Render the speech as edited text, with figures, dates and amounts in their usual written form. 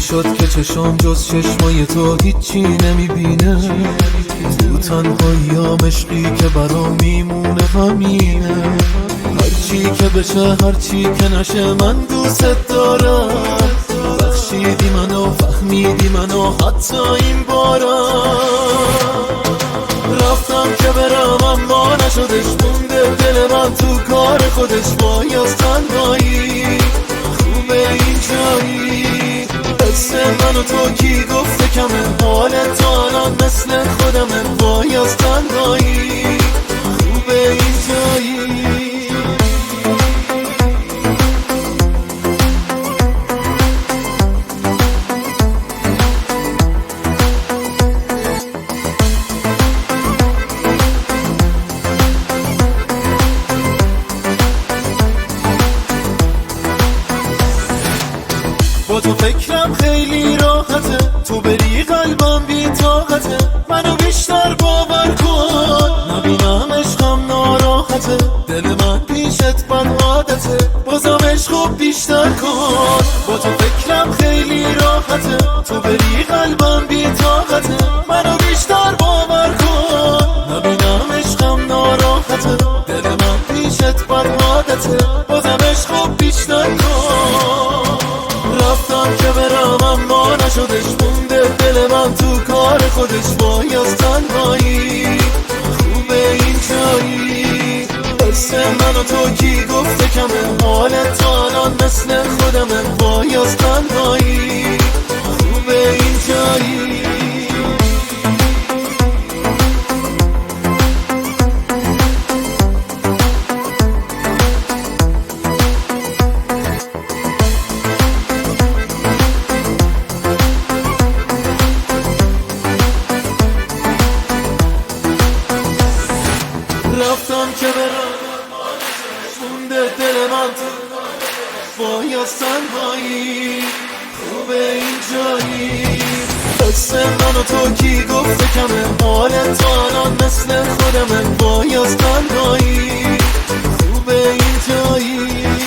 شد که چشم جز چشمای تو هیچی نمیبینه؟ تو تنهاییام عشقی که برام میمونه همینه. هرچی که بشه هرچی که نشه من دوست دارم. بخشیدی منو فهمیدی منو حتی این بارم. رفتم که برم اما نشدش، مونده دل من تو کار خودش. وای از تنهایی خوبه این جایی. حس من و تو کی گفته کمه؟ حالت تو الان مثل خودمه. وای از تنهایی خوبه این جایی. با تو فکرم خیلی راحته، تو بری قلبم بی طاقته. منو بیشتر باور کن، نبینم عشقم ناراحته. دل من پیشت بد عادته، بازم عشقو بیشتر کن. با تو فکرم خیلی راحته، تو بری قلبم بی طاقته. منو بیشتر باور کن، نبینم عشقم ناراحته. دل من پیشت بد عادته، بازم عشقو بیشتر کن. رفتم که برم اما نشدش، مونده دل من تو کار خودش. وای از تنهایی خوبه این جایی. حس من و تو کی گفته کمه؟ حالت تو الان مثل خودمه. وای از تنهایی خوبه این جایی. رفتم که برم مونده دل من تو. وای از تنهایی خوبه این جایی. حس من و تو کی گفته کمه؟ حالت تو الان مثل خودمه. وای از تنهایی خوبه این جایی.